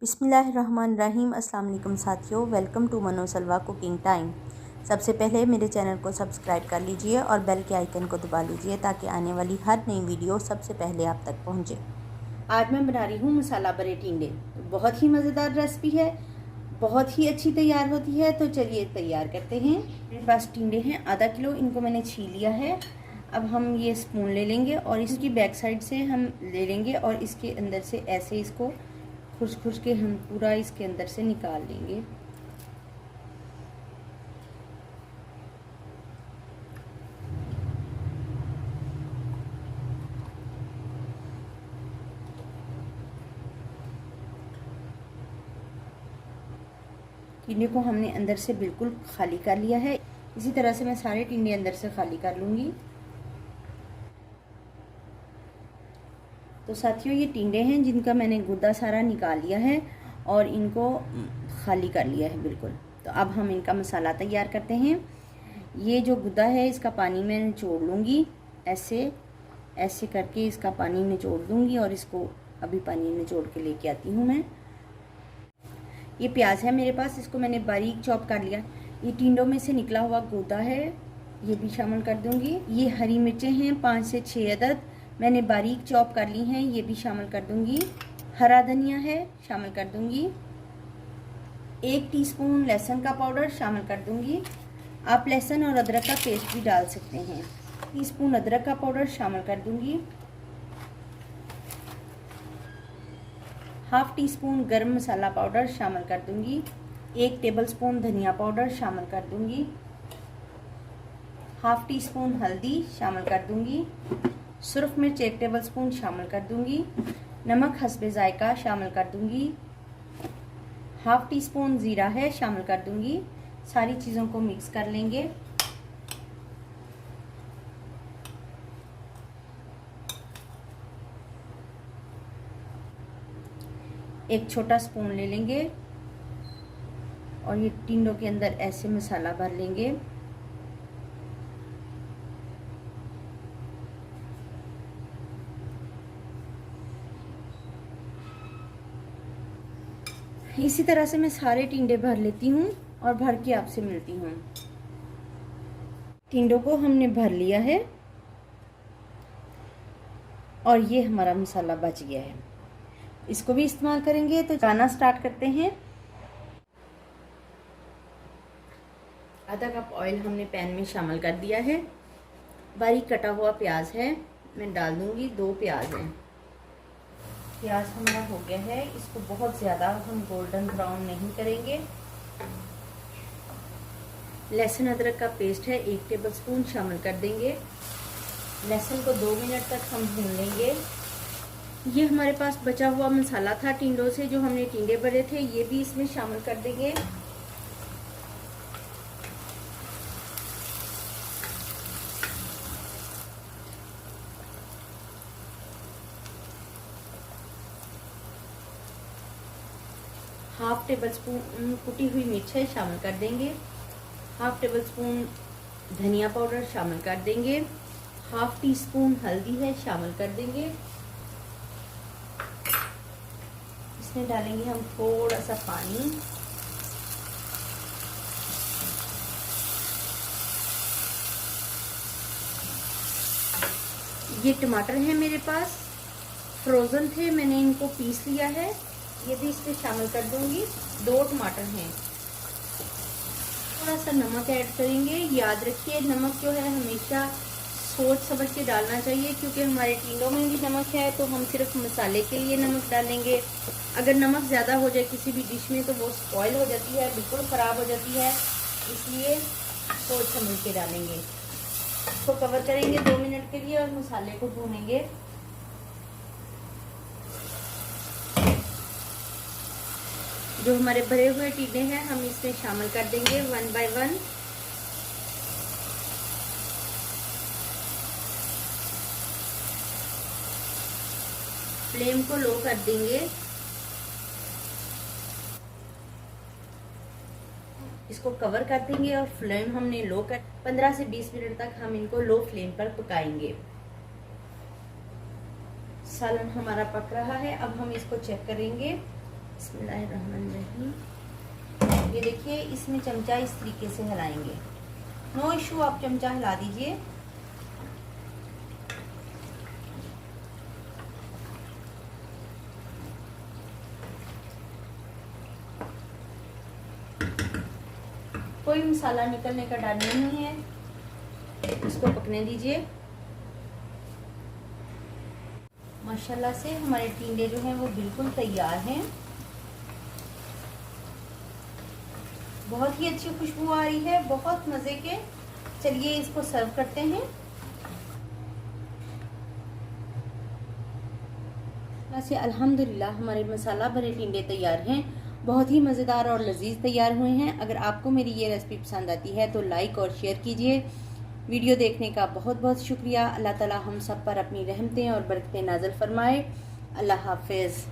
बिस्मिल्लाहिर्रहमानिर्रहीम। अस्सलाम वालेकुम साथियों, वेलकम टू मनो सलवा कुकिंग टाइम। सबसे पहले मेरे चैनल को सब्सक्राइब कर लीजिए और बेल के आइकन को दबा लीजिए ताकि आने वाली हर नई वीडियो सबसे पहले आप तक पहुंचे। आज मैं बना रही हूँ मसाला भरे टिंडे। बहुत ही मज़ेदार रेसिपी है, बहुत ही अच्छी तैयार होती है। तो चलिए तैयार करते हैं। मेरे पास टिंडे हैं आधा किलो, इनको मैंने छील लिया है। अब हम ये स्पून ले लेंगे और इसकी बैक साइड से हम ले लेंगे और इसके अंदर से ऐसे इसको खुश के हम पूरा इसके अंदर से निकाल लेंगे। टिंडे को हमने अंदर से बिल्कुल खाली कर लिया है। इसी तरह से मैं सारे टिंडे अंदर से खाली कर लूँगी। तो साथियों, ये टिंडे हैं जिनका मैंने गुद्दा सारा निकाल लिया है और इनको खाली कर लिया है बिल्कुल। तो अब हम इनका मसाला तैयार करते हैं। ये जो गुद्दा है इसका पानी मैं निचोड़ लूँगी, ऐसे ऐसे करके इसका पानी निचोड़ दूँगी और इसको अभी पानी निचोड़ के लेके आती हूँ मैं। ये प्याज है मेरे पास, इसको मैंने बारीक चॉप कर लिया। ये टिंडों में से निकला हुआ गुद्दा है, ये भी शामिल कर दूँगी। ये हरी मिर्चें हैं 5 से 6 अदद, मैंने बारीक चॉप कर ली हैं, ये भी शामिल कर दूँगी। हरा धनिया है, शामिल कर दूँगी। 1 टीस्पून लहसुन का पाउडर शामिल कर दूँगी। आप लहसुन और अदरक का पेस्ट भी डाल सकते हैं। टीस्पून अदरक का पाउडर शामिल कर दूँगी। हाफ टी स्पून गरम मसाला पाउडर शामिल कर दूँगी। 1 टेबलस्पून धनिया पाउडर शामिल कर दूँगी। हाफ टी स्पून हल्दी शामिल कर दूँगी। सुरख मिर्च 1 टेबलस्पून शामिल कर दूँगी। नमक हस्बे जायका शामिल कर दूँगी। हाफ टी स्पून ज़ीरा है, शामिल कर दूँगी। सारी चीज़ों को मिक्स कर लेंगे। एक छोटा स्पून ले लेंगे और ये टिंडों के अंदर ऐसे मसाला भर लेंगे। इसी तरह से मैं सारे टिंडे भर लेती हूँ और भर के आपसे मिलती हूँ। टिंडों को हमने भर लिया है और ये हमारा मसाला बच गया है, इसको भी इस्तेमाल करेंगे। तो खाना स्टार्ट करते हैं। आधा कप ऑयल हमने पैन में शामिल कर दिया है। बारीक कटा हुआ प्याज है, मैं डाल दूंगी। 2 प्याज हैं। प्याज हमारा हो गया है, इसको बहुत ज़्यादा हम गोल्डन ब्राउन नहीं करेंगे। लहसुन अदरक का पेस्ट है 1 टेबलस्पून शामिल कर देंगे। लहसुन को 2 मिनट तक हम भून लेंगे। ये हमारे पास बचा हुआ मसाला था टिंडों से, जो हमने टिंडे भरे थे, ये भी इसमें शामिल कर देंगे। हाफ टेबल स्पून कुटी हुई मिर्च है, शामिल कर देंगे। हाफ टेबल स्पून धनिया पाउडर शामिल कर देंगे। हाफ टी स्पून हल्दी है, शामिल कर देंगे। इसमें डालेंगे हम थोड़ा सा पानी। ये टमाटर है मेरे पास, फ्रोज़न थे, मैंने इनको पीस लिया है, ये भी इसमें शामिल कर दूंगी। 2 टमाटर हैं। थोड़ा सा नमक ऐड करेंगे। याद रखिए, नमक जो है हमेशा सोच समझ के डालना चाहिए, क्योंकि हमारे टिंडों में भी नमक है। तो हम सिर्फ मसाले के लिए नमक डालेंगे। अगर नमक ज़्यादा हो जाए किसी भी डिश में तो वो स्पॉइल हो जाती है, बिल्कुल ख़राब हो जाती है। इसलिए सोच समझ के डालेंगे। इसको कवर करेंगे 2 मिनट के लिए और मसाले को भूनेंगे। जो हमारे भरे हुए टिंडे हैं हम इसमें शामिल कर देंगे 1 बाय 1। फ्लेम को लो कर देंगे। इसको कवर कर देंगे और फ्लेम हमने लो कर 15 से 20 मिनट तक हम इनको लो फ्लेम पर पकाएंगे। सालन हमारा पक रहा है, अब हम इसको चेक करेंगे। बिस्मिल्लाहिर्रहमानिर्रहीम। ये देखिए, इसमें चमचा इस तरीके से हिलाएंगे, नो इशू, आप चमचा हिला दीजिए। कोई मसाला निकलने का डर नहीं है, इसको पकने दीजिए। माशाल्लाह से हमारे टिंडे जो हैं वो बिल्कुल तैयार हैं। बहुत ही अच्छी खुशबू आ रही है, बहुत मज़े के। चलिए इसको सर्व करते हैं। वैसे अल्हम्दुलिल्लाह हमारे मसाला भरे टिंडे तैयार हैं, बहुत ही मज़ेदार और लजीज तैयार हुए हैं। अगर आपको मेरी ये रेसिपी पसंद आती है तो लाइक और शेयर कीजिए। वीडियो देखने का बहुत बहुत शुक्रिया। अल्लाह ताला हम सब पर अपनी रहमतें और बरकतें नाज़िल फरमाए। अल्लाह हाफिज़।